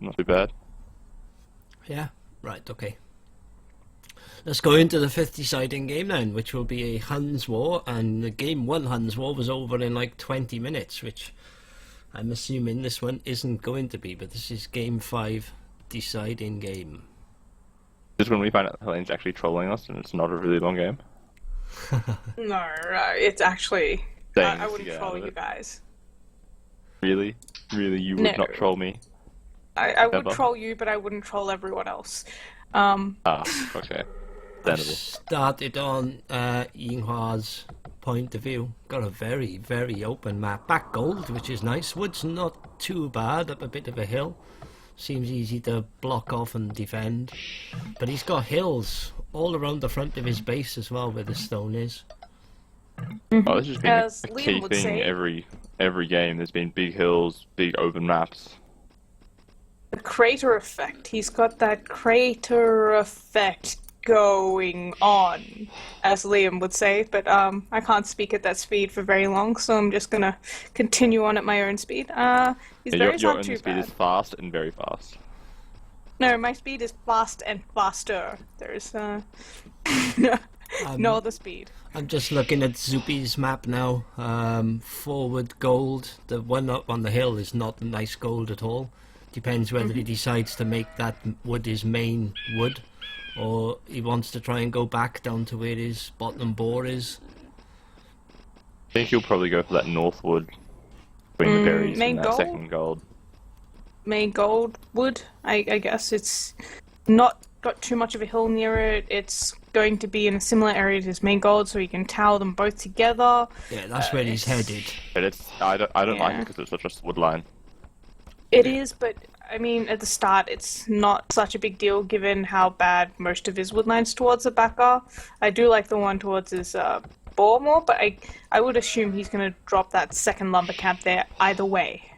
not too bad. Yeah, right, okay. Let's go into the 5th deciding game then, which will be a Huns War, and the game 1 Huns War was over in like 20 minutes, which I'm assuming this one isn't going to be, but this is game 5 deciding game. This is when we find out Helene's actually trolling us and it's not a really long game. No, it's actually... I wouldn't troll you guys. Really? Really, you would not troll me? I would troll you, but I wouldn't troll everyone else. Okay. Started on Yinghua's point of view. Got a very, very open map. Back gold, which is nice. Wood's not too bad, up a bit of a hill. Seems easy to block off and defend. But he's got hills all around the front of his base as well, where the stone is. Oh, this has been a key thing every game. There's been big hills, big open maps. The crater effect. He's got that crater effect going on, as Liam would say, but I can't speak at that speed for very long, so I'm just gonna continue on at my own speed. Your own speed is fast and very fast. No, my speed is fast and faster. There's no other speed. I'm just looking at Zuppi's map now. Forward gold. The one up on the hill is not nice gold at all. Depends whether he decides to make that wood his main wood, or he wants to try and go back down to where his bottom bore is. I think he'll probably go for that northwood between the berries and that gold? second gold. Main gold wood, I guess. It's not got too much of a hill near it. It's going to be in a similar area to his main gold, so you can tower them both together. Yeah, that's where he's headed. But I don't like it because it's such a wood line. It is, but I mean, at the start, it's not such a big deal given how bad most of his woodlines towards the back are. I do like the one towards his bore more, but I would assume he's going to drop that second lumber camp there either way.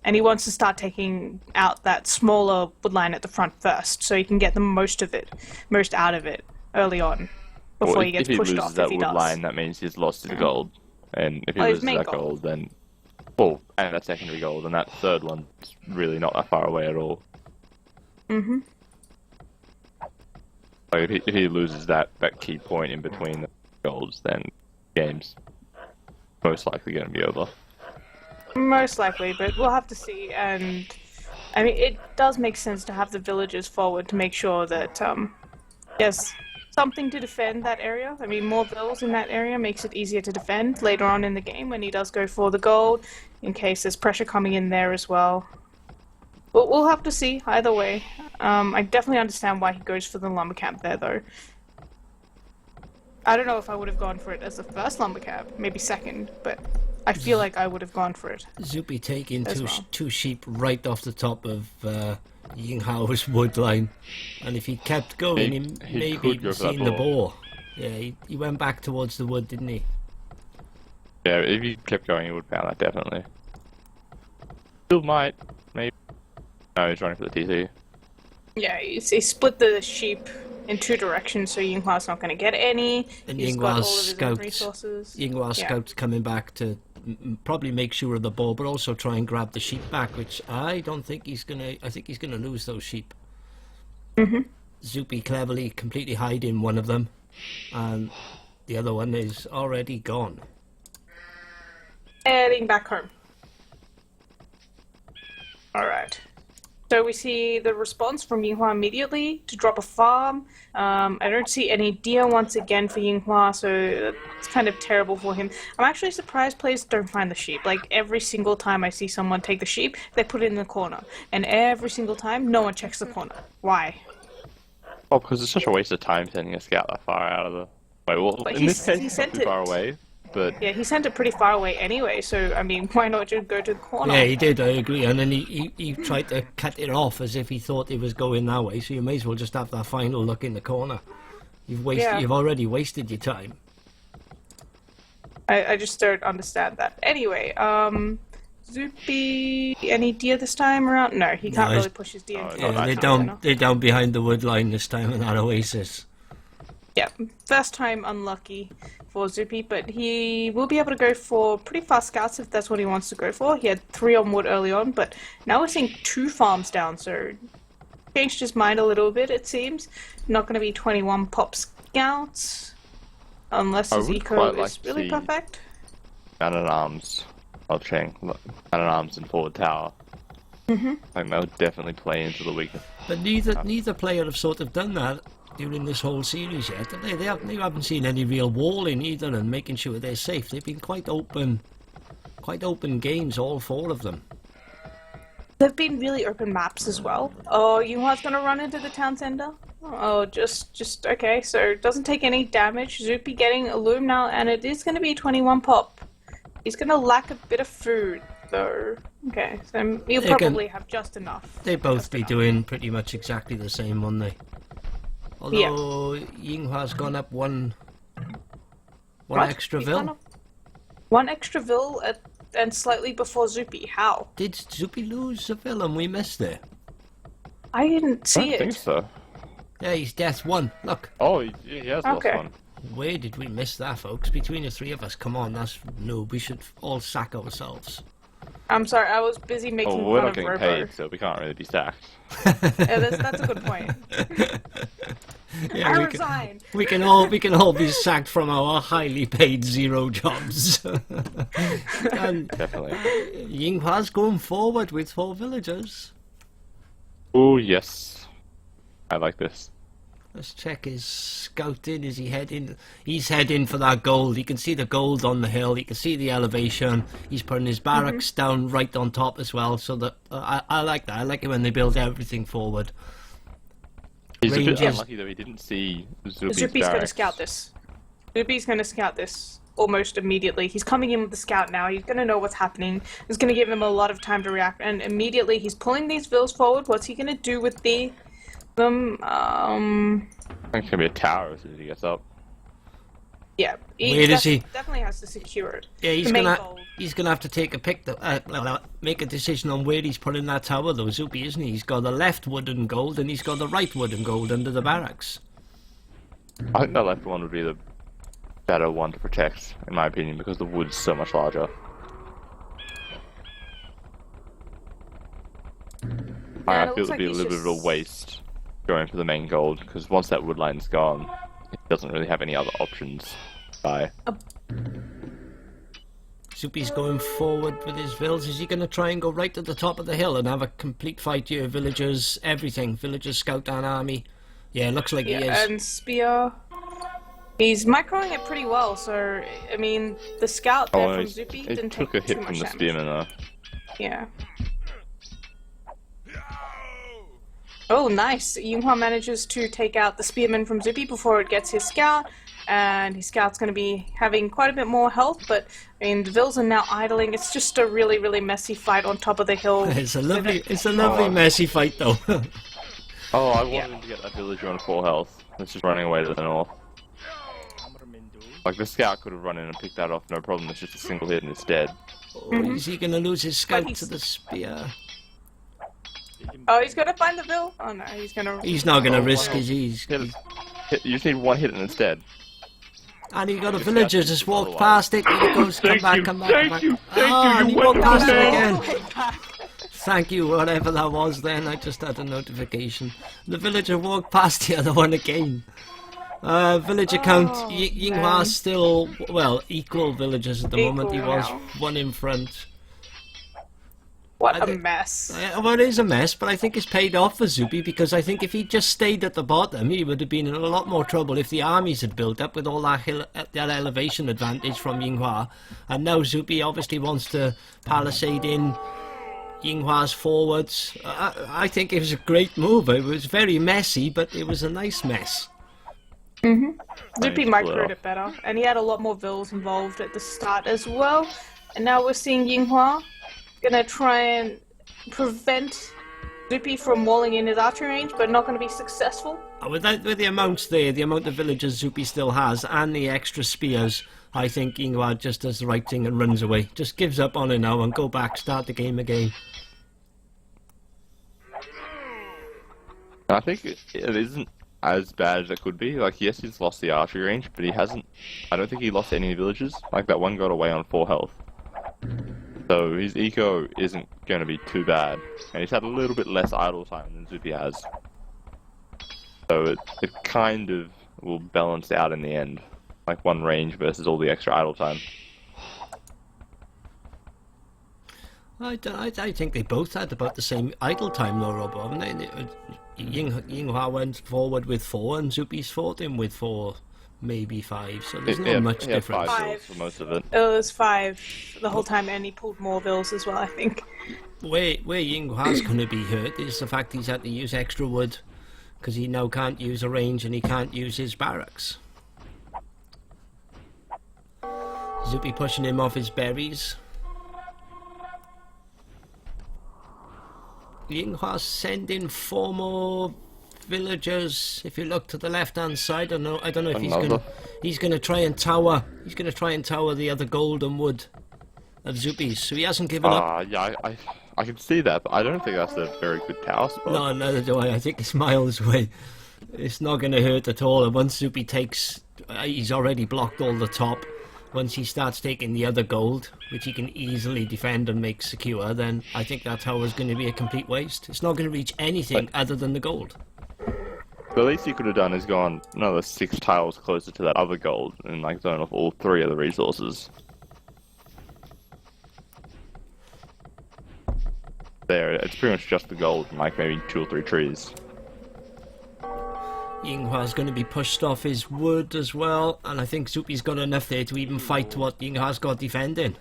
And he wants to start taking out that smaller woodline at the front first, so he can get the most out of it early on, before he gets pushed off. If he loses that woodline, that means he's lost his gold, and if he loses that gold, then and that secondary gold, and that third one's really not that far away at all. Mhm. Like if he loses that key point in between the golds, then the game's most likely going to be over. Most likely, but we'll have to see. And I mean, it does make sense to have the villagers forward to make sure that there's something to defend that area. I mean, more vills in that area makes it easier to defend later on in the game when he does go for the gold, in case there's pressure coming in there as well. But we'll have to see either way. I definitely understand why he goes for the lumber camp there, though. I don't know if I would have gone for it as the first lumber camp, maybe second, but I feel like I would have gone for it. Zuppi taking two sheep right off the top of Yinghua's wood line, and if he kept going, he maybe seen the boar. Yeah, he went back towards the wood, didn't he? Yeah, if he kept going, he would have found that definitely. Still might, maybe. No, he's running for the TC. Yeah, he split the sheep in two directions, so Yinghua's not going to get any. And He's got all of his own resources. Yinghua's scouts coming back to probably make sure of the boar, but also try and grab the sheep back, which I don't think he's gonna. I think he's gonna lose those sheep. Zuppi cleverly completely hiding one of them, and the other one is already gone. Heading back home. Alright. So we see the response from Yinghua immediately to drop a farm. I don't see any deer once again for Yinghua, so it's kind of terrible for him. I'm actually surprised players don't find the sheep. Like, every single time I see someone take the sheep, they put it in the corner. And every single time, no one checks the corner. Why? Oh, because it's such a waste of time sending a scout that far out of the... Wait, well, but in this case, it's not too far away. But yeah, he sent it pretty far away anyway, so, I mean, why not just go to the corner? Yeah, he did, I agree. And then he tried to cut it off as if he thought it was going that way, so you may as well just have that final look in the corner. You've already wasted your time. I just don't understand that. Anyway, Zuppi, any deer this time around? No, he can't really push his deer. They're down behind the wood line this time in that oasis. Yeah, first time unlucky for Zuppi, but he will be able to go for pretty fast scouts if that's what he wants to go for. He had 3 on wood early on, but now we're seeing 2 farms down, so changed his mind a little bit, it seems. Not going to be 21 pop scouts, unless his eco is really perfect. Man-at-Arms of Cheng, Man-at-Arms and forward tower. I think they'll definitely play into the weakness. But neither player have sort of done that during this whole series yet, have they? They haven't seen any real walling either, and making sure they're safe. They've been quite open games, all 4 of them. They've been really open maps as well. Oh, Yinghua's gonna run into the town center. Oh, just okay. So it doesn't take any damage. Zuppi getting a loom now, and it is gonna be 21 pop. He's gonna lack a bit of food though. Okay, so he'll probably have just enough. They both be doing pretty much exactly the same, won't they? Although Yinghua's gone up one extra vil. 1 extra vil and slightly before Zuppi. How? Did Zuppi lose a vil and we missed it? I didn't see it. I don't think so. Yeah, he's death 1. Look. Oh, he has lost one. Where did we miss that, folks? Between the 3 of us, come on, we should all sack ourselves. I'm sorry, I was busy making fun of Robo. We're not getting paid, so we can't really be sacked. Yeah, that's a good point. Yeah, I resign. We can all be sacked from our highly paid 0 jobs. And Definitely. Yinghua's going forward with 4 villagers. Oh yes, I like this. Let's check his scouting. Is he heading? He's heading for that gold. You can see the gold on the hill. You can see the elevation. He's putting his barracks down right on top as well. So that I like that. I like it when they build everything forward. He's a bit unlucky though. He didn't see Zuppi's going to scout this. Zuppi's going to scout this almost immediately. He's coming in with the scout now. He's going to know what's happening. It's going to give him a lot of time to react. And immediately he's pulling these vills forward. What's he going to do with them? I think it's gonna be a tower as soon as he gets up. Yeah, where does he? Definitely has to secure it. Yeah, he's gonna have to take make a decision on where he's putting that tower though, Zuppi, isn't he? He's got the left wood and gold, and he's got the right wood and gold under the barracks. I think the left one would be the better one to protect, in my opinion, because the wood's so much larger. I feel it'd be a little bit of a waste going for the main gold, because once that wood line's gone, it doesn't really have any other options. Bye. Zuppi's going forward with his vills. Is he going to try and go right to the top of the hill and have a complete fight here? Villagers, everything. Villagers, scout down army. Yeah, looks like he is. And spear. He's microing it pretty well, so, I mean, the scout there from Zuppi didn't take too much damage. He took a hit from the spearman though. Yeah. Oh, nice. Yinghua manages to take out the spearman from Zuppi before it gets his scout, and his scout's going to be having quite a bit more health, but I mean, the vills are now idling. It's just a really, really messy fight on top of the hill. It's a lovely messy fight, though. Oh, I wanted him to get that villager on 4 health. It's just running away to the north. Like, the scout could have run in and picked that off, no problem. It's just a single hit and it's dead. Oh, is he going to lose his scout to the spear? Oh, he's gonna find the bill? Oh no, he's gonna... He's not gonna risk his... You just need 1 hit and it's dead. And he got a villager just walked past it, and he goes, come back. Thank you, and he walked past it again. Thank you, whatever that was then, I just had a notification. The villager walked past the other one again. Villager count, Yinghua's still, well, equal villagers at the moment. He was 1 in front. What a mess. Well, it is a mess, but I think it's paid off for Zuppi, because I think if he just stayed at the bottom, he would have been in a lot more trouble if the armies had built up with all that elevation advantage from Yinghua. And now Zuppi obviously wants to palisade in Yinghua's forwards. I think it was a great move. It was very messy, but it was a nice mess. Zuppi microed it better, and he had a lot more vills involved at the start as well. And now we're seeing Yinghua gonna try and prevent Zuppi from walling in his archery range, but not gonna be successful. With the amounts there, the amount of villagers Zuppi still has, and the extra spears, I think Yinghua just does the right thing and runs away. Just gives up on it now and go back, start the game again. I think it isn't as bad as it could be. Like, yes, he's lost the archery range, but he hasn't. I don't think he lost any villages. Like, that one got away on 4 health. So his eco isn't going to be too bad, and he's had a little bit less idle time than Zuppi has. So it kind of will balance out in the end, like one range versus all the extra idle time. I think they both had about the same idle time though, Rob, haven't they? Yinghua went forward with 4 and Zuppi's fought him with 4, maybe 5, so there's not much difference. 5 for most of it. It was 5 the whole time, and he pulled more vills as well, I think. Where Yinghua's going to be hurt is the fact he's had to use extra wood, because he now can't use a range and he can't use his barracks. Zuppi pushing him off his berries. Yinghua sending 4 more villagers. If you look to the left-hand side, I don't know if he's gonna try and tower. He's gonna try and tower the other golden wood of Zuppi's. So he hasn't given up. Yeah, I can see that, but I don't think that's a very good tower spot. No, neither do I. I think it's miles away. It's not going to hurt at all. And once Zuppi takes, he's already blocked all the top. Once he starts taking the other gold, which he can easily defend and make secure, then I think that tower's going to be a complete waste. It's not going to reach anything other than the gold. The least he could have done is gone another 6 tiles closer to that other gold and like zone off all 3 of the resources. There, it's pretty much just the gold and like maybe 2 or 3 trees. Yinghua's going to be pushed off his wood as well, and I think Zuppi's got enough there to even fight what Yinghua's got defending.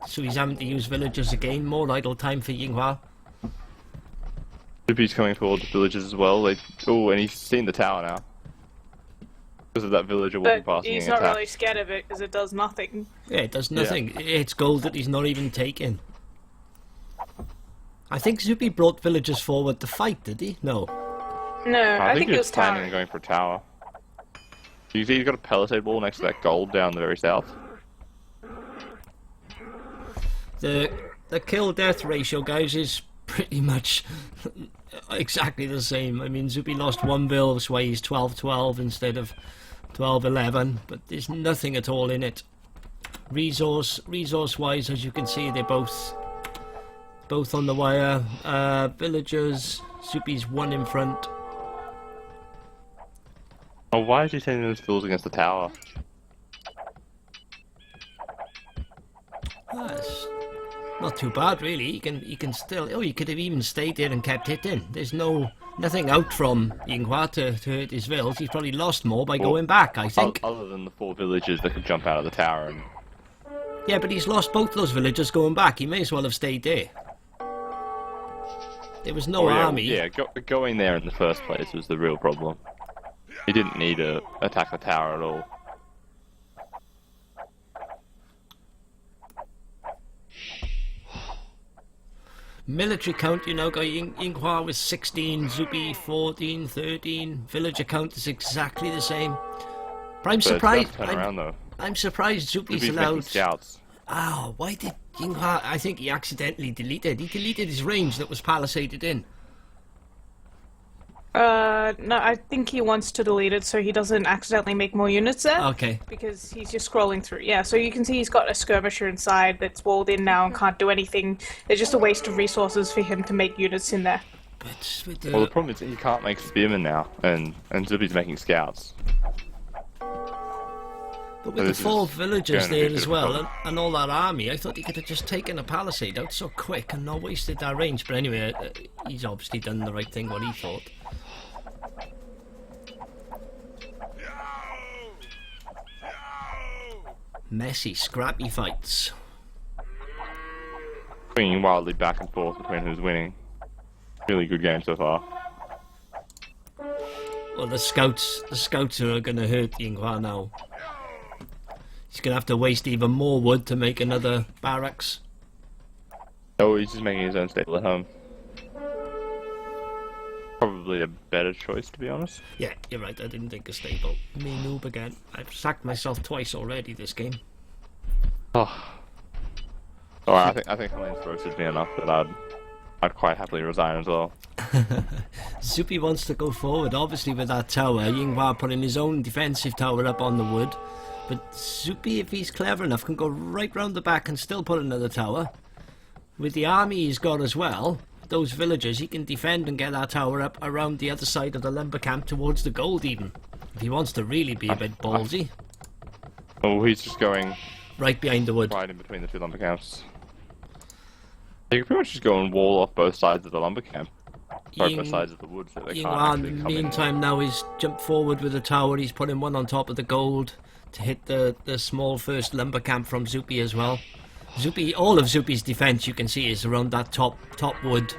So he's having to use villagers again, more idle time for Yinghua. Zuppi's coming towards the villages as well. Oh, and he's seen the tower now. Because of that villager walking past. But he's not really scared of it because it does nothing. Yeah, it does nothing. Yeah. It's gold that he's not even taking. I think Zuppi brought villagers forward to fight, did he? No. No, I think he was planning on going for a tower. You see he's got a palisade wall next to that gold down the very south. The kill-death ratio, guys, is pretty much exactly the same. I mean, Zuppi lost 1 bill, that's why he's 12-12 instead of 12-11, but there's nothing at all in it. Resource-wise, as you can see, they're both on the wire. Villagers, Zuppi's 1 in front. Oh, why is he sending those fills against the tower? That's not too bad, really. He can still. Oh, he could have even stayed there and kept hitting. There's nothing out from Yinghua to hurt his vills. He's probably lost more by going back, I think. Other than the 4 villagers that could jump out of the tower and... Yeah, but he's lost both those villagers going back. He may as well have stayed there. There was no army. Yeah, going there in the first place was the real problem. He didn't need to attack the tower at all. Military count, you know, Yinghua was 16, Zuppi 14, 13. Villager count is exactly the same. But I'm surprised. I'm surprised Zuppi's allowed scouts. Oh, why did Yinghua? I think he accidentally deleted. He deleted his range that was palisaded in. No, I think he wants to delete it so he doesn't accidentally make more units there. Okay. Because he's just scrolling through. Yeah, so you can see he's got a skirmisher inside that's walled in now and can't do anything. It's just a waste of resources for him to make units in there. But with the... Well, the problem is he can't make spearmen now, and Zuppi's making scouts. But with the 4 villagers there as well, and all that army, I thought he could have just taken a palisade out so quick and not wasted that range. But anyway, he's obviously done the right thing, what he thought. Messy, scrappy fights. Swinging wildly back and forth between who's winning. Really good game so far. Well, the scouts are going to hurt Yinghua now. He's going to have to waste even more wood to make another barracks. Oh, he's just making his own stable at home. Probably a better choice, to be honest. Yeah, you're right. I didn't think of stable. Me noob again. I've sacked myself twice already this game. Oh. Alright, I think Helene's roasted me enough that I'd quite happily resign as well. Zuppi wants to go forward, obviously, with that tower. Yinghua putting his own defensive tower up on the wood. But Zuppi, if he's clever enough, can go right round the back and still put another tower. With the army he's got as well, those villagers, he can defend and get that tower up around the other side of the lumber camp towards the gold even. If he wants to really be a bit ballsy. Oh, he's just going Right behind the wood. right in between the two lumber camps. You can pretty much just go and wall off both sides of the lumber camp. Or both sides of the wood so they can't Yinghua, actually in the come in. meantime, now he's jumped forward with the tower. He's putting one on top of the gold to hit the small first lumber camp from Zuppi as well. Zuppi, all of Zuppi's defense, you can see, is around that top wood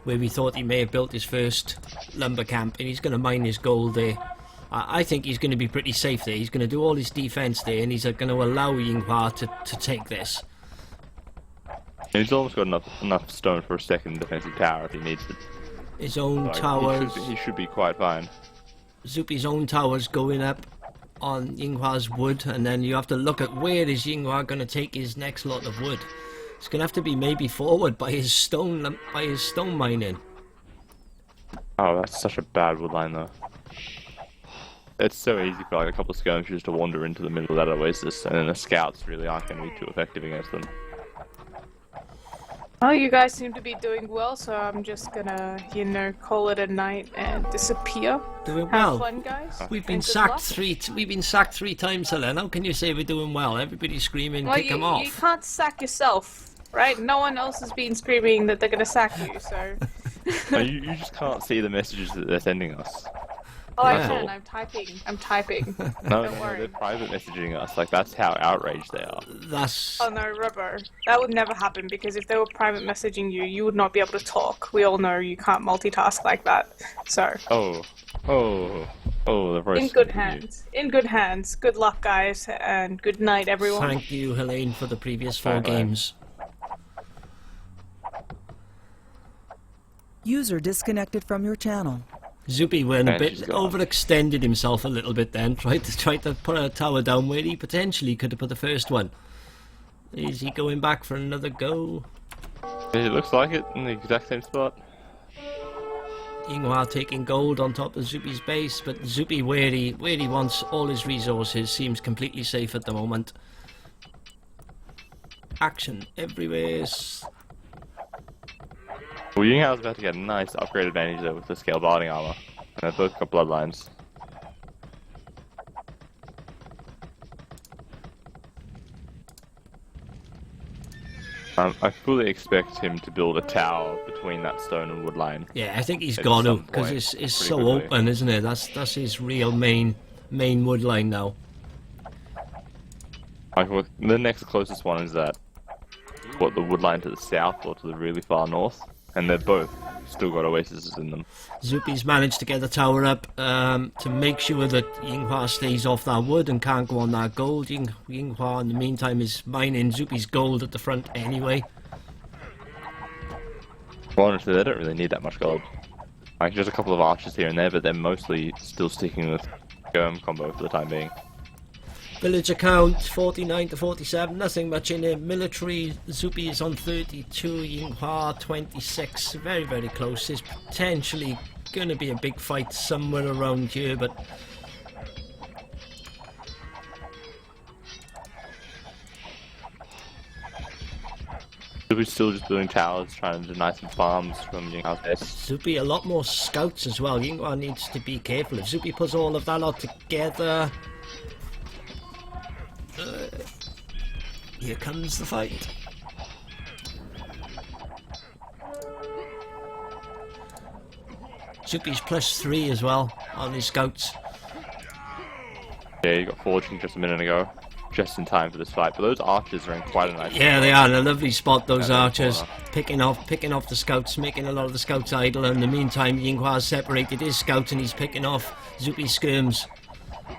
where we thought he may have built his first lumber camp, and he's going to mine his gold there. I think he's going to be pretty safe there. He's going to do all his defense there, and he's going to allow Yinghua to take this. And he's almost got enough stone for a second defensive tower if he needs it. His own Like, towers. He should be quite fine. Zuppi's own towers going up on Yinghua's wood, and then you have to look at where is Yinghua going to take his next lot of wood. It's going to have to be maybe forward by his stone mining. Oh, that's such a bad wood line though. It's so easy for like a couple of skirmishers to wander into the middle of that oasis, and then the scouts really aren't going to be too effective against them. Oh, you guys seem to be doing well, so I'm just gonna, call it a night and disappear. Doing Have well. fun, guys. We've been and good sacked luck. We've been sacked 3 times, Helen. How can you say we're doing well? Everybody's screaming, Well, kick him off. you can't sack yourself, right? No one else has been screaming that they're gonna sack you, so... No, you just can't see the messages that they're sending us. Oh, I That's can. all. I'm typing. No, Don't no, worry. they're private messaging us. Like, that's how outraged they are. That's Oh no, rubber. That would never happen because if they were private messaging you, you would not be able to talk. We all know you can't multitask like that. So, The voice. in good hands. In good hands. Good luck, guys, and good night, everyone. thank you, Helene, for the previous 4 Bye-bye. games. User disconnected from your channel. Zuppi went a And bit she's gone. overextended himself a little bit then, tried to put a tower down where he potentially could have put the first one. Is he going back for another go? It looks like it in the exact same spot. Yinghua taking gold on top of Zuppi's base, but Zuppi, where he wants all his resources, seems completely safe at the moment. Action everywhere. Well, Yinghua's about to get a nice upgrade advantage though with the scale barding armor. And they've both got bloodlines. I fully expect him to build a tower between that stone and wood line. Yeah, I think he's At got to, some because point, it's pretty so quickly. open, isn't it? That's his real main wood line now. Like, the next closest one is that, the wood line to the south or to the really far north, and they're both still got oases in them. Zuppi's managed to get the tower up to make sure that Yinghua stays off that wood and can't go on that gold. Yinghua, in the meantime, is mining Zuppi's gold at the front anyway. Well, honestly, they don't really need that much gold. Like, just a couple of archers here and there, but they're mostly still sticking with Germ combo for the time being. Village account 49 to 47, nothing much in it. Military, Zuppi is on 32, Yinghua 26, very very close. There's potentially going to be a big fight somewhere around here, but We're still just building towers, trying to deny some farms from Yinghua's base. Zuppi, a lot more scouts as well. Yinghua needs to be careful. If Zuppi puts all of that lot together, here comes the fight. Zuppi's +3 as well on his scouts. Yeah, you got forging just a minute ago, just in time for this fight. But those archers are in quite a nice Yeah, they are in a lovely spot, those Yeah, archers. corner. Picking off the scouts, making a lot of the scouts idle. In the meantime, Yinghua's separated his scouts and he's picking off Zuppi's skirms.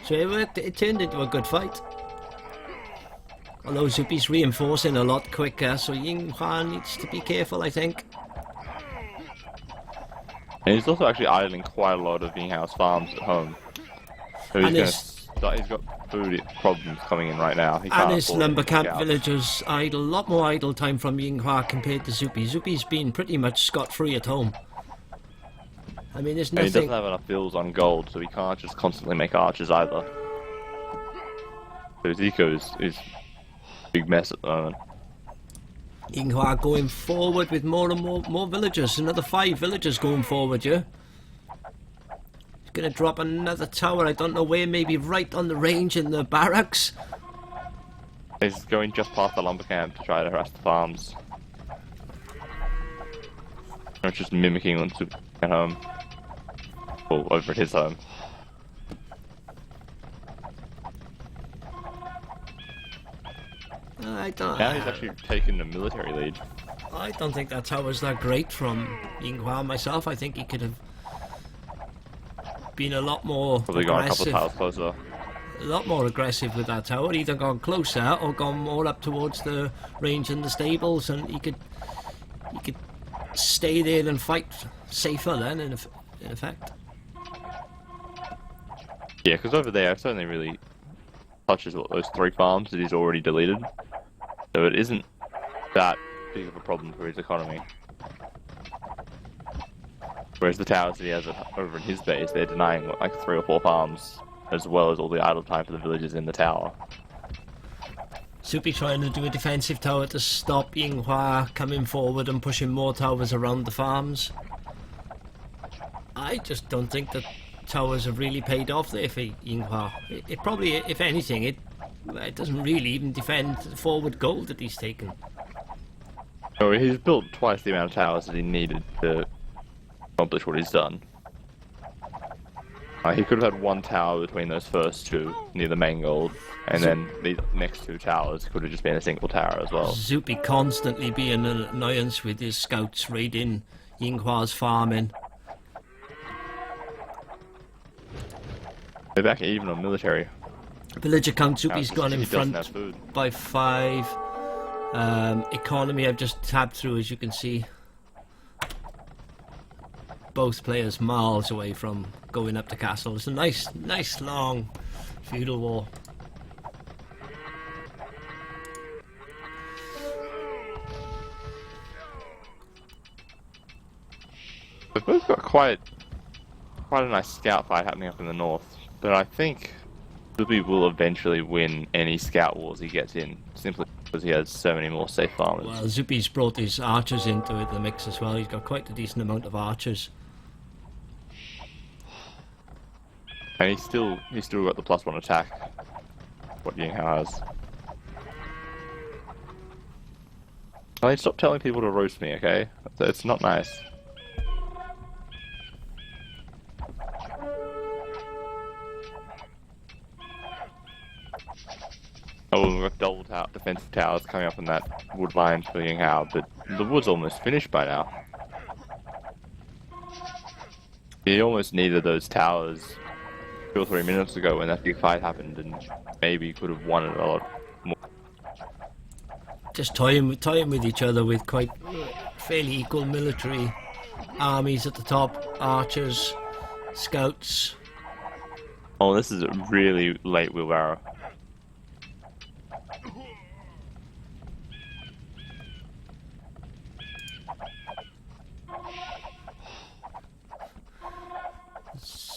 So it turned into a good fight. Although Zuppi's reinforcing a lot quicker, so Yinghua needs to be careful, I think. And he's also actually idling quite a lot of Yinghua's farms at home. So And he's got food problems coming in right now. He And can't his afford lumber any camp scouts. villagers idle, a lot more idle time from Yinghua compared to Zuppi. Zuppi's been pretty much scot-free at home. I mean, there's And he doesn't nothing. have enough bills on gold, so he can't just constantly make archers either. So his eco is a big mess at the moment. Yinghua going forward with more and more villagers. Another 5 villagers going forward, yeah? He's going to drop another tower. I don't know where. Maybe right on the range in the barracks. He's going just past the lumber camp to try to harass the farms. Or just mimicking on Zuppi at home. Or over at his home. I don't. Now he's actually taken the military lead. I don't think that tower's that great from Yinghua myself. I think he could have been a lot more Probably gone a couple aggressive. of tiles closer. A lot more aggressive with that tower. Either gone closer or gone more up towards the range and the stables, and he could stay there and fight safer then. In effect, Yeah, because over there it's only really touches what, those 3 farms that he's already deleted. So it isn't that big of a problem for his economy. Whereas the towers that he has over in his base, they're denying what, like 3 or 4 farms, as well as all the idle time for the villagers in the tower. Zuppi trying to do a defensive tower to stop Yinghua coming forward and pushing more towers around the farms. I just don't think that towers have really paid off there for Yinghua. It probably, if anything, it doesn't really even defend the forward goal that he's taken. So he's built twice the amount of towers that he needed to accomplish what he's done. He could have had 1 tower between those first 2 near the main goal, and then the next 2 towers could have just been a single tower as well. Zuppi constantly being an annoyance with his scouts raiding Yinghua's farming. They're back even on military. Villager count, Zuppi's He gone in doesn't front have food. by 5. Economy I've just tabbed through, as you can see. Both players miles away from going up the castle. It's a nice long feudal war. We've both got quite a nice scout fight happening up in the north, but I think Zuppi will eventually win any scout wars he gets in, simply because he has so many more safe farmers. Well, Zuppi's brought his archers into the mix as well. He's got quite a decent amount of archers. And he's still got the +1 attack. What Yinghua has. I mean, stop telling people to roast me, okay? It's not nice. Oh, we've got double defensive towers coming up in that wood line for Yinghua, but the wood's almost finished by now. He almost needed those towers 2 or 3 minutes ago when that big fight happened, and maybe could have won it a lot more. Just toying with each other with quite fairly equal military armies at the top. Archers, scouts. Oh, this is a really late wheelbarrow.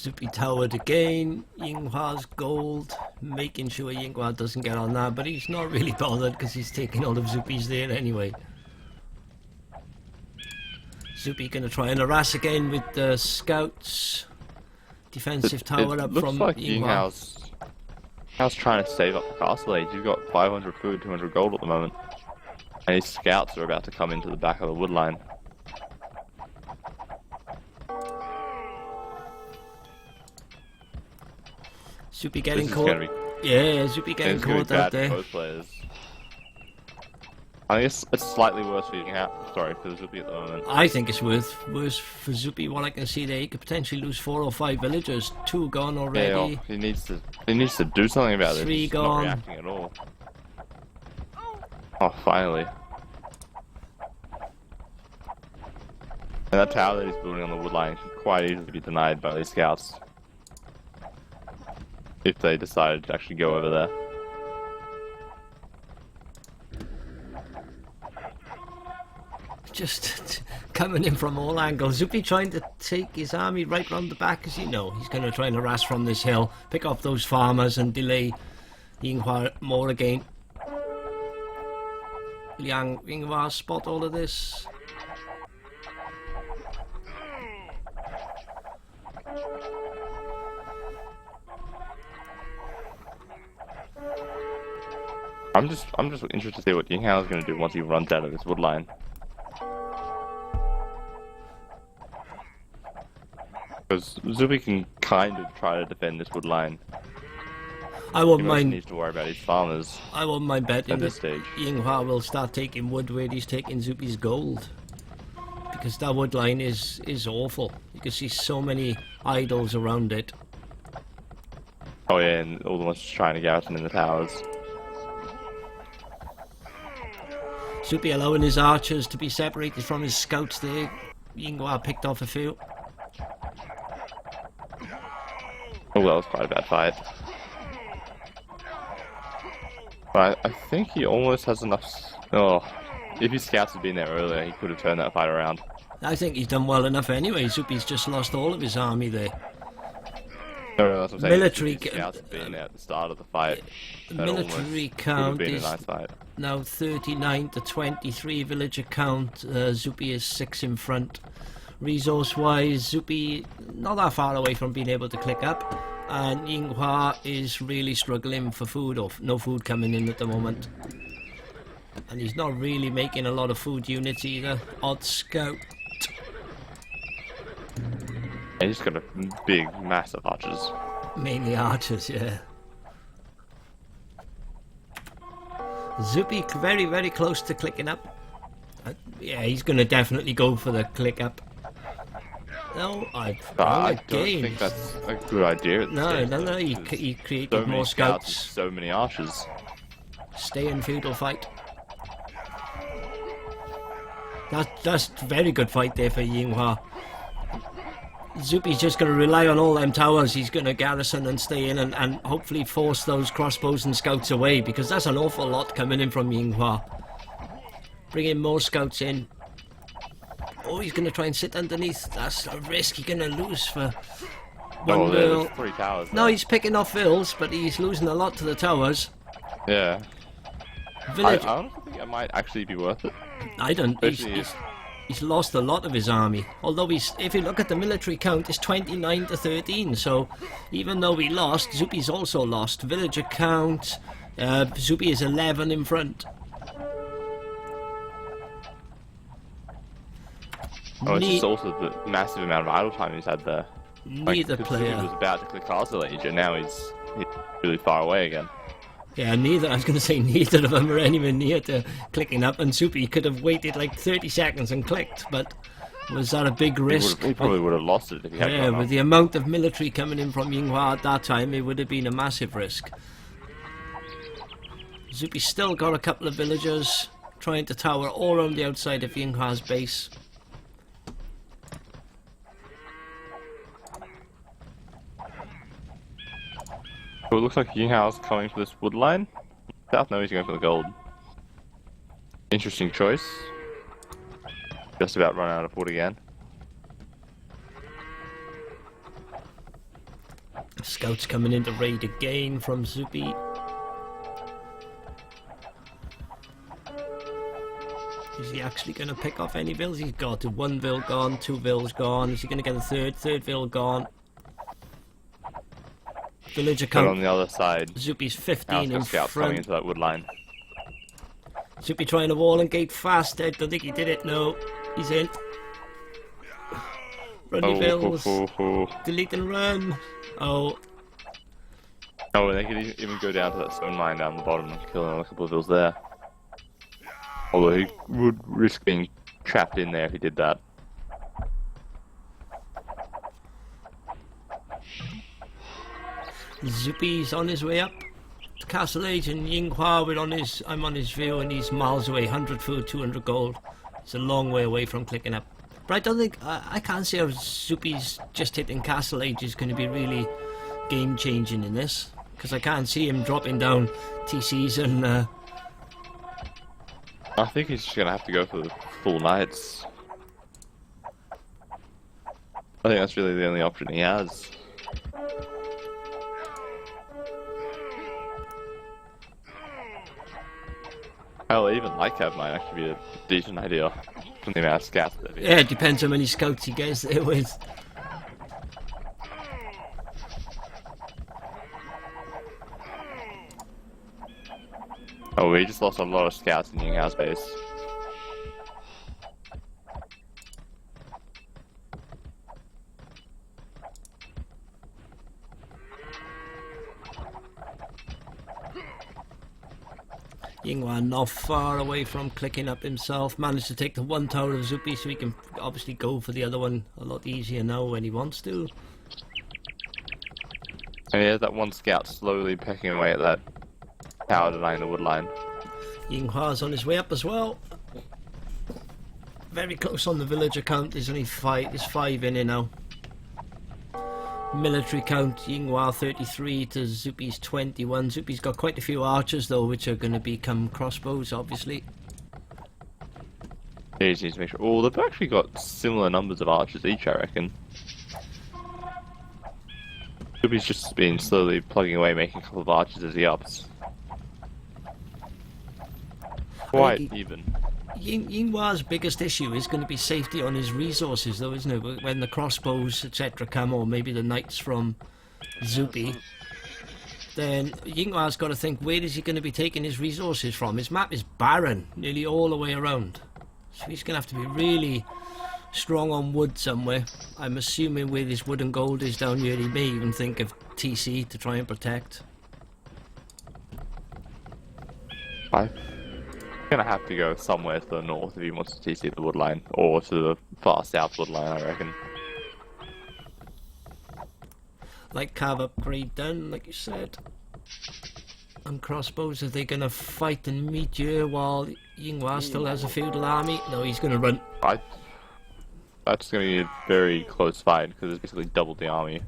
Zuppi towered again. Yinghua's gold, making sure Yinghua doesn't get on that, but he's not really bothered because he's taking all of Zuppi's there anyway. Zuppi gonna try and harass again with the scouts. Defensive tower up looks from like Yinghua. Yinghua's trying to save up the castle age. He's got 500 food, 200 gold at the moment. And his scouts are about to come into the back of the wood line. Zuppi getting This is caught. gonna be, Yeah, Zuppi getting it's gonna be caught out bad for there. both players. I guess it's slightly worse for Yinghua. Sorry, for Zuppi at the moment. I think it's worse for Zuppi. What I can see there, he could potentially lose 4 or 5 villagers. 2 gone already. Yeah, he needs to do something about this. 3 He's gone. not reacting at all. Oh, finally. And that tower that he's building on the wood line can quite easily be denied by these scouts. If they decided to actually go over there. just coming in from all angles. Zuppi trying to take his army right round the back, as you know. He's going to try and harass from this hill, pick off those farmers and delay Yinghua more again. Yinghua spot all of this. I'm just interested to see what Yinghua is going to do once he runs out of this wood line. Because Zuppi can kind of try to defend this wood line. I won't He mind. needs to worry about his farmers I won't mind betting at that this stage. Yinghua will start taking wood where he's taking Zuppi's gold. Because that wood line is awful. You can see so many idols around it. Oh yeah, and all the ones trying to garrison in the towers. Zuppi allowing his archers to be separated from his scouts there. Yinghua picked off a few. Oh, that was quite a bad fight. But I think he almost has enough... Oh, if his scouts had been there earlier, he could have turned that fight around. I think he's done well enough anyway. Zuppi's just lost all of his army there. No, that's what I'm saying. Military If his scouts had been there at the start of the fight, that Military almost would have count been a is nice fight. now 39 to 23 villager count. Zuppi is 6 in front. Resource wise, Zuppi not that far away from being able to click up, and Yinghua is really struggling for food, or no food coming in at the moment. And he's not really making a lot of food units either. Odd scout. Yeah, he's got a big, massive archers. Mainly archers, yeah. Zuppi very, very close to clicking up. Yeah, he's going to definitely go for the click up. No, But wrong I again. don't think that's a good idea. At this No, stage, no, though, he because created so many more scouts scouts. and so many archers. Stay in feudal fight. That's very good fight there for Yinghua. Zuppi's just going to rely on all them towers. He's going to garrison and stay in and hopefully force those crossbows and scouts away, because that's an awful lot coming in from Yinghua. Bringing more scouts in. Oh, he's going to try and sit underneath. That's a risk. He's going to lose for one Oh, bill. there's 3 towers. No, there. he's picking off vills, but he's losing a lot to the towers. Yeah. I Village. honestly think it might actually be worth it. I don't. Especially He's lost a lot of his army. Although if you look at the military count, it's 29 to 13. So even though we lost, Zuppi's also lost. Villager count, Zuppi is 11 in front. Oh, it's just also the massive amount of idle time he's had there. Neither He player. was about to click Castle Age, and now he's really far away again. Yeah, neither. I was going to say neither of them are anywhere near to clicking up. And Zuppi could have waited like 30 seconds and clicked, but was that a big risk? He probably would have lost it if he had Yeah, gone with up. the amount of military coming in from Yinghua at that time, it would have been a massive risk. Zuppi's still got a couple of villagers trying to tower all around the outside of Yinghua's base. So it looks like Yinghua's coming for this wood line. South, no, he's going for the gold. Interesting choice. Just about run out of wood again. Scouts coming in to raid again from Zuppi. Is he actually going to pick off any vills? He's got 1 vill gone, 2 vills gone. Is he going to get a third vill gone? Villager But on count. the other side, Zuppi's now 15 it's in got scouts coming front. into that wood line. Zuppi trying to wall and gate fast. I don't think he did it. No, he's in. Runny vills. Delete and run. Oh, Oh, and they could even go down to that stone line down the bottom and kill another couple of vills there. Although he would risk being trapped in there if he did that. Zuppi's on his way up to Castle Age, and Yinghua, I'm on his view, and he's miles away, 100 food, 200 gold. It's a long way away from clicking up. But I don't think, I can't see how Zuppi's just hitting Castle Age is going to be really game-changing in this, because I can't see him dropping down TCs and... I think he's just gonna have to go for the full knights. I think that's really the only option he has. Hell, even light cab might actually be a decent idea from the amount of scouts that Yeah, it depends how many scouts he gets there with. Oh, we just lost a lot of scouts in Yinghua's base. Yinghua not far away from clicking up himself. Managed to take the one tower of Zuppi, so he can obviously go for the other one a lot easier now when he wants to. And he has that one scout slowly pecking away at that tower denying the wood line. Yinghua's on his way up as well. Very close on the villager count. There's only there's 5 in here now. Military count, Yinghua 33 to Zuppi's 21. Zuppi's got quite a few archers though, which are going to become crossbows, obviously. They just need to make sure. Oh, they've actually got similar numbers of archers each, I reckon. Zuppi's just been slowly plugging away, making a couple of archers as he ups. Quite even. Yinghua's biggest issue is going to be safety on his resources though, isn't it? When the crossbows, etc. come, or maybe the knights from Zuppi, then Yinghua's got to think, where is he going to be taking his resources from? His map is barren, nearly all the way around. So he's going to have to be really strong on wood somewhere. I'm assuming where this wood and gold is down here, he may even think of TC to try and protect. Gonna have to go somewhere to the north if he wants to TC the woodline, or to the far south woodline, I reckon. Like cav upgrade done, like you said. And crossbows, are they gonna fight and meet you while Yinghua still has a feudal army? No, he's gonna run. That's gonna be a very close fight because it's basically double the army.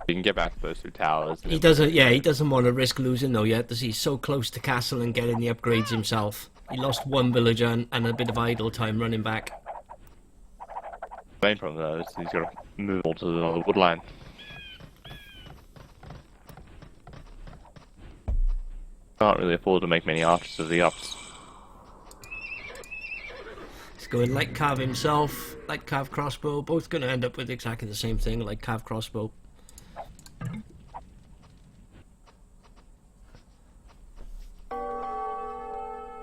You can get back to those 2 towers. He doesn't. Yeah, he doesn't want to risk losing though yet, does he? He's so close to castle and getting the upgrades himself. He lost 1 villager and a bit of idle time running back. The main problem though is he's got to move on to another woodline. Can't really afford to make many archers of the ups. He's going light cav himself, light cav crossbow. Both going to end up with exactly the same thing, light cav crossbow.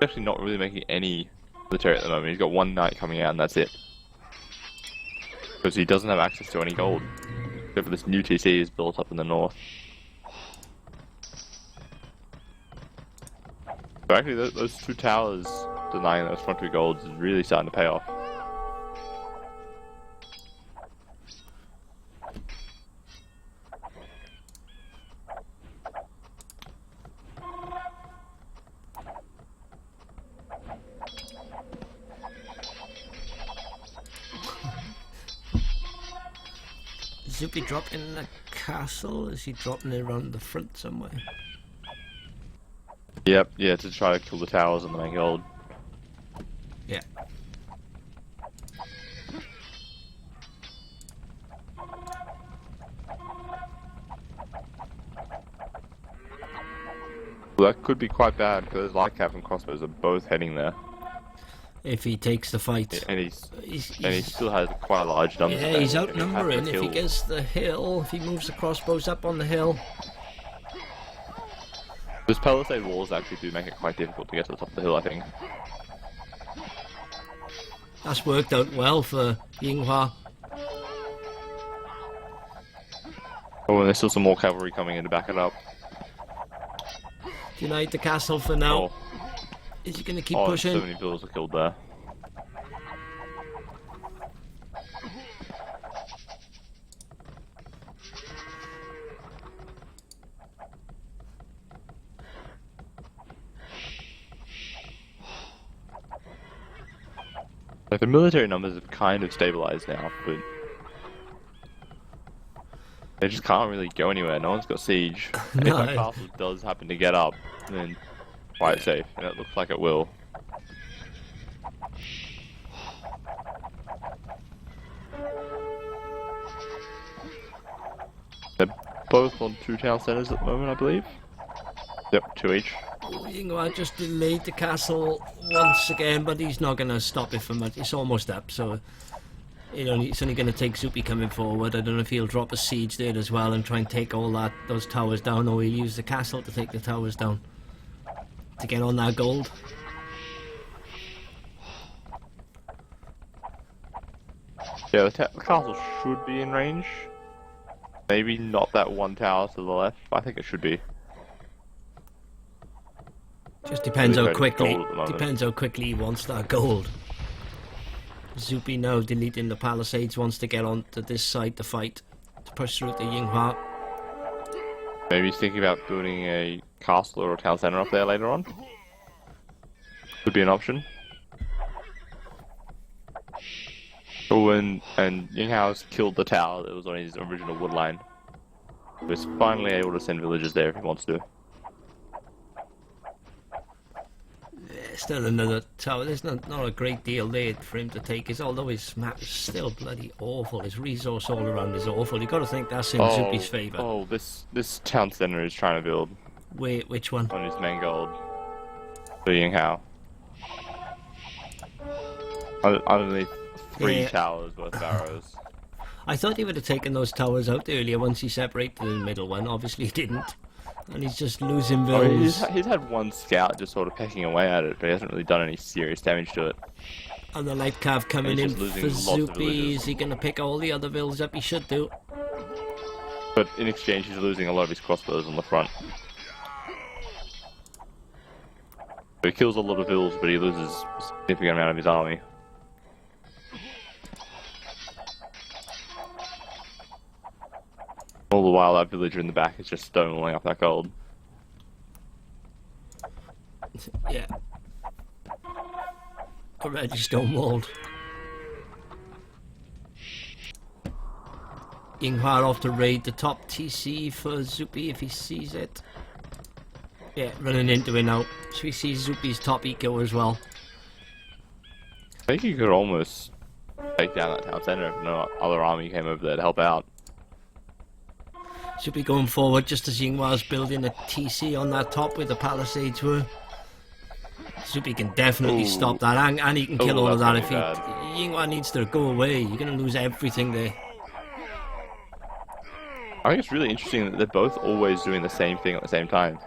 Actually not really making any military at the moment. He's got 1 knight coming out and that's it. Because he doesn't have access to any gold. Except for this new TC is built up in the north. So actually those 2 towers denying those front 2 golds is really starting to pay off. Zuppi dropping the castle? Is he dropping it around the front somewhere? Yep, yeah, to try to kill the towers and the main gold. Yeah. Well, that could be quite bad because light cap and crossbows are both heading there. If he takes the fight. And he still has quite a large number. Yeah, he's outnumbering. If he gets the hill, if he moves the crossbows up on the hill. Those palisade walls actually do make it quite difficult to get to the top of the hill, I think. That's worked out well for Yinghua. Oh, and there's still some more cavalry coming in to back it up. Denied the castle for now. Oh. Is he going to keep Oh, pushing? so many villagers are killed there. Like, the military numbers have kind of stabilized now, but they just can't really go anywhere. No one's got siege. And if that castle does happen to get up, then quite safe, and it looks like it will. They're both on 2 town centers at the moment, I believe. Yep, 2 each. Yinghua just delayed the castle once again, but he's not going to stop it for much. It's almost up, so it's only going to take Zuppi coming forward. I don't know if he'll drop a siege there as well and try and take all those towers down, or he'll use the castle to take the towers down to get on that gold. Yeah, the castle should be in range. Maybe not that one tower to the left, but I think it should be. Just depends Really how quickly. gold at the moment. Depends how quickly he wants that gold. Zuppi now deleting the palisades, wants to get onto this side to fight, to push through to Yinghua. Maybe he's thinking about building a castle or a town center up there later on. Could be an option. Oh, and Yinghua's killed the tower that was on his original wood line. He's finally able to send villagers there if he wants to. Still another tower. There's not a great deal there for him to take. Although his map is still bloody awful. His resource all around is awful. You got to think that's in Zuppi's favour. Oh, this town center is trying to build Wait, which one? on his main gold for Yinghua. Underneath 3 Yeah. towers worth of arrows. I thought he would have taken those towers out earlier once he separated the middle one. Obviously he didn't. And he's just losing I mean, vills. he's had one scout just sort of pecking away at it, but he hasn't really done any serious damage to it. And the light cav coming He's in just for losing lots of Zuppi. villagers. Is he going to pick all the other vills up? He should do. But in exchange, he's losing a lot of his crossbows on the front. So he kills a lot of vills, but he loses a significant amount of his army. All the while, that villager in the back is just stonewalling up that gold. Yeah. Already stonewalled. Yinghua off to raid the top TC for Zuppi if he sees it. Yeah, running into it now. So he sees Zuppi's top eco as well. I think you could almost take down that town center if no other army came over there to help out. Zuppi going forward just as Yinghua's building a TC on that top where the palisades were. Zuppi can definitely Ooh. stop that, and he can kill Ooh, all of that that's if he... really Yinghua needs to go away. You're going to lose everything there. I think it's really interesting that they're both always doing the same thing at the same time.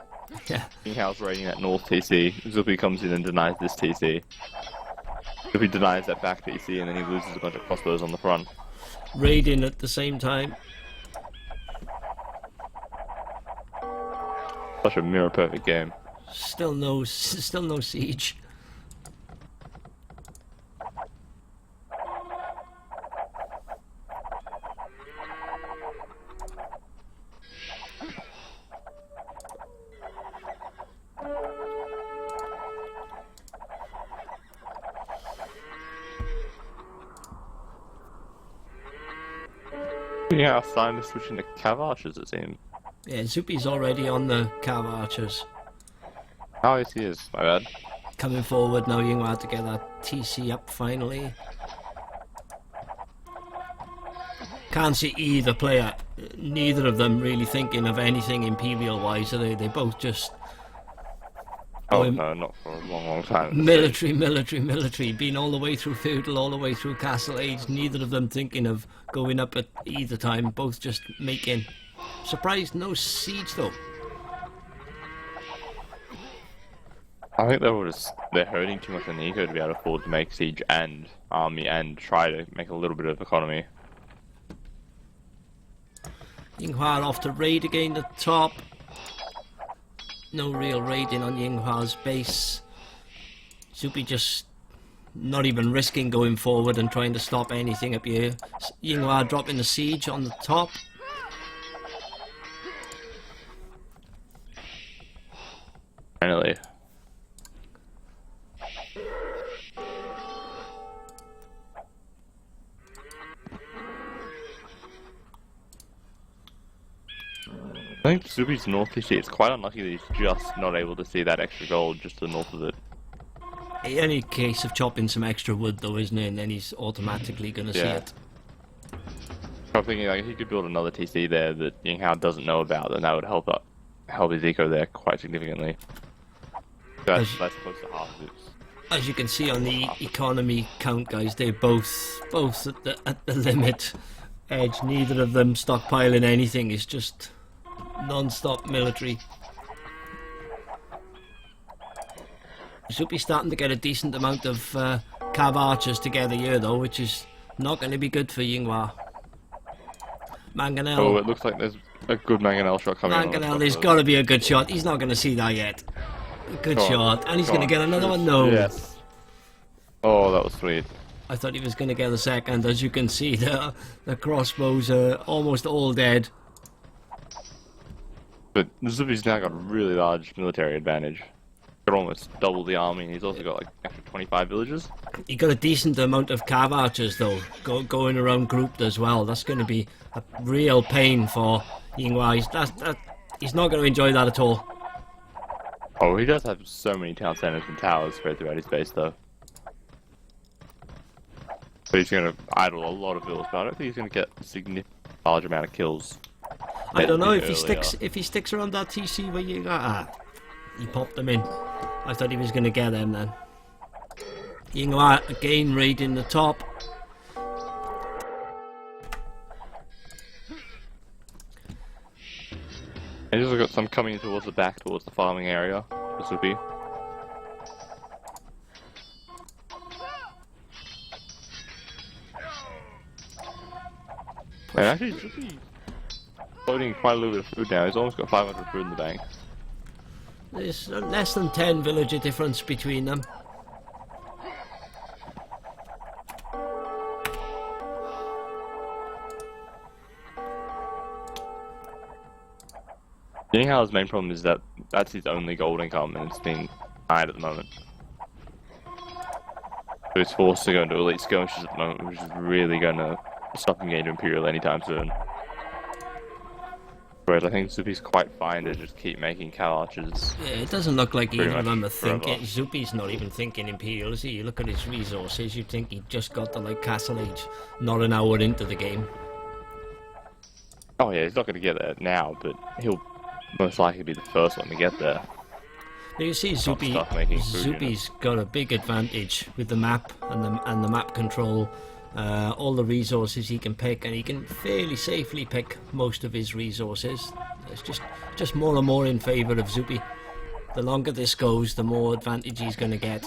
Yeah. Yinghua's raiding that north TC, Zuppi comes in and denies this TC. Zuppi denies that back TC, and then he loses a bunch of crossbows on the front. Raiding at the same time. Such a mirror perfect game. Still no siege. Yeah, starting to switch into cav archers, it seems. Yeah, Zuppi's already on the cav archers. Oh, yes, he is. My bad. Coming forward now, Yinghua to get that TC up finally. Can't see either player, neither of them really thinking of anything Imperial wise, are they? They both just Oh, Oh, no, not for a long, long time. military, been all the way through feudal, all the way through castle age, neither of them thinking of going up at either time, both just making. Surprised no siege though. I think they're hurting too much on the eco to be able to afford to make siege and army and try to make a little bit of economy. Yinghua off to raid again at the top. No real raiding on Yinghua's base. Zuppi just not even risking going forward and trying to stop anything up here. Yinghua dropping the siege on the top. Finally. I think Zuppi's north TC, it's quite unlucky that he's just not able to see that extra gold just to the north of it. Any case of chopping some extra wood though, isn't it? And then he's automatically going to see Yeah. it. I'm thinking like if he could build another TC there that Yinghua doesn't know about, then that would help his eco there quite significantly. That's close to half of it. As you can see on the economy count, guys, they're both at the limit edge. Neither of them stockpiling anything. It's just non-stop military. Zuppi's starting to get a decent amount of cav archers together here, though, which is not going to be good for Yinghua. Mangonel. Oh, it looks like there's a good Mangonel shot coming. Mangonel, there's got to be a good shot. He's not going to see that yet. Good shot, and he's going to get another one. No. Yes. Oh, that was sweet. I thought he was going to get a second. As you can see, the crossbows are almost all dead. But Zuppi's now got a really large military advantage. Got almost double the army, and he's also got like extra 25 villages. He got a decent amount of cav archers though, going around grouped as well. That's going to be a real pain for Yinghua. He's not going to enjoy that at all. Oh, he does have so many town centers and towers spread throughout his base, though. But he's going to idle a lot of villas, but I don't think he's going to get a significant large amount of kills. I don't know if he sticks around that TC where you got. He popped them in. I thought he was going to get them then. Yinghua again raiding the top. And he's also got some coming towards the back, towards the farming area for Zuppi. And actually, Zuppi's loading quite a little bit of food now. He's almost got 500 food in the bank. There's less than 10 villager difference between them. Yinghua's main problem is that that's his only gold income, and it's being high at the moment. So he's forced to go into elite skirmishes at the moment, which is really going to stop him getting to Imperial anytime soon. Whereas I think Zuppi's quite fine to just keep making cow archers. Yeah, it doesn't look like either of them are forever. thinking. Zuppi's not even thinking Imperial, is he? You look at his resources, you'd think he just got to like Castle Age, not an hour into the game. Oh yeah, he's not going to get there now, but he'll most likely be the first one to get there. Now you see Stop making food units. Zuppi's got a big advantage with the map and the map control. All the resources he can pick, and he can fairly safely pick most of his resources. It's just more and more in favour of Zuppi. The longer this goes, the more advantage he's going to get.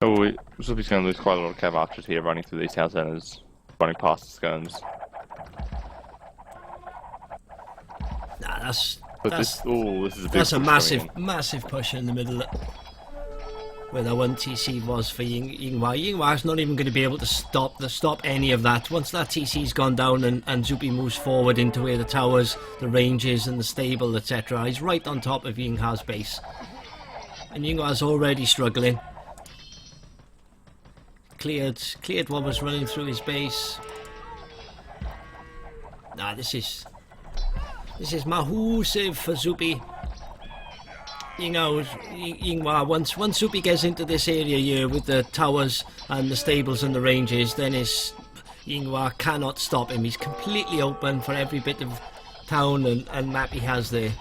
Oh, Zuppi's going to lose quite a lot of cav archers here running through these town centres, running past the scones. Nah, This is a big that's a push coming in. massive push in the middle where that one TC was for Yinghua. Yinghua's not even going to be able to stop any of that. Once that TC's gone down and Zuppi moves forward into where the towers, the ranges and the stable, etc., he's right on top of Yinghua's base. And Yinghua's already struggling. Cleared what was running through his base. Nah, this is massive for Zuppi. Yinghua, once Zuppi gets into this area here with the towers and the stables and the ranges, then Yinghua cannot stop him. He's completely open for every bit of town and map he has there.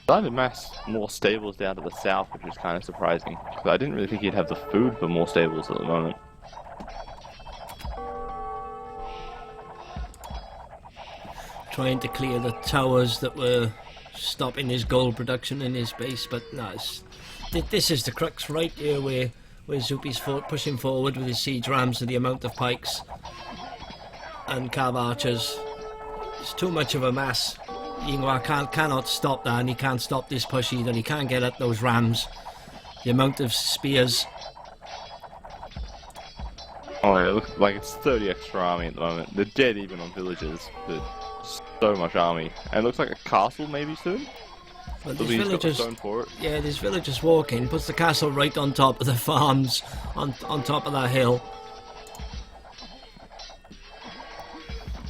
Decided to mass more stables down to the south, which is kind of surprising, because I didn't really think he'd have the food for more stables at the moment. Trying to clear the towers that were stopping his gold production in his base, but no, this is the crux right here where Zuppi's pushing forward with his siege rams and the amount of pikes and cav archers. It's too much of a mass. Yinghua cannot stop that, and he can't stop this push either. He can't get at those rams. The amount of spears. Oh yeah, it looks like it's 30 extra army at the moment. They're dead even on villages, but so much army. And it looks like a castle maybe soon? But So these he's got the villagers, stone for it. yeah, these villagers walking, puts the castle right on top of the farms, on top of that hill.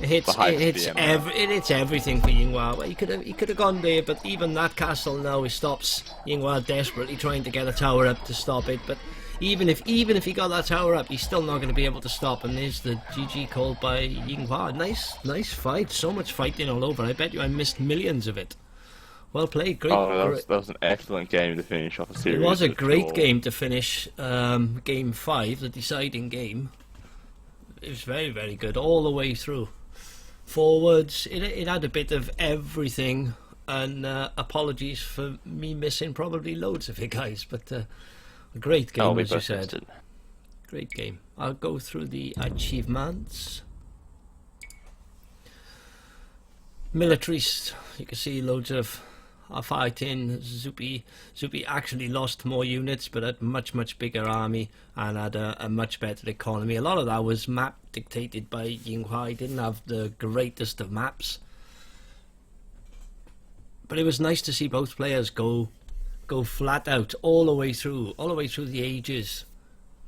It's height of the MMR. it's everything for Yinghua. Well, he could have gone there, but even that castle now, it stops Yinghua desperately trying to get a tower up to stop it. But even if he got that tower up, he's still not going to be able to stop. And there's the GG called by Yinghua. Nice fight. So much fighting all over. I bet you I missed millions of it. Well played. Great. Oh, that was an excellent game to finish off a series. It was a for great sure. game to finish. Game 5, the deciding game. It was very, very good all the way through. Forwards, it had a bit of everything, and apologies for me missing probably loads of it, guys, but a great game, We as you both missed said. it. Great game. I'll go through the achievements. Militaries, you can see loads of fighting. Zuppi actually lost more units, but had much bigger army and had a much better economy. A lot of that was map dictated by Yinghua. He didn't have the greatest of maps, but it was nice to see both players go flat out all the way through the ages.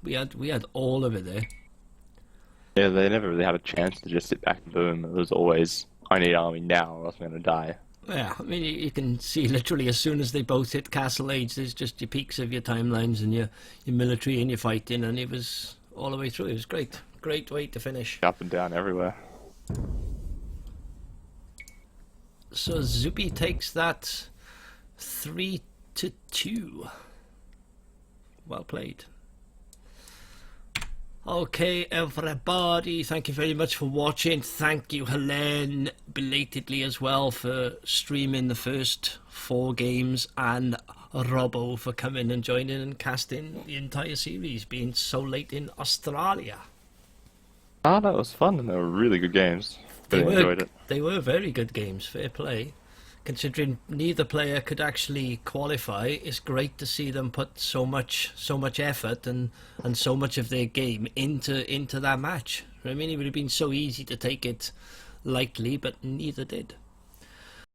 We had all of it there. Yeah, they never really had a chance to just sit back and boom. It was always, I need army now or else I'm going to die. Yeah, I mean, you can see literally as soon as they both hit castle age, there's just your peaks of your timelines and your military and your fighting, and it was all the way through. It was great way to finish. Up and down everywhere. So Zuppi takes that 3-2. Well played. Okay, everybody, thank you very much for watching. Thank you, Helene, belatedly as well, for streaming the first 4 games, and Robbo for coming and joining and casting the entire series, being so late in Australia. Ah, that was fun, and they were really good games. Really enjoyed it. They were very good games, fair play. Considering neither player could actually qualify, it's great to see them put so much effort and so much of their game into that match. I mean, it would have been so easy to take it lightly, but neither did.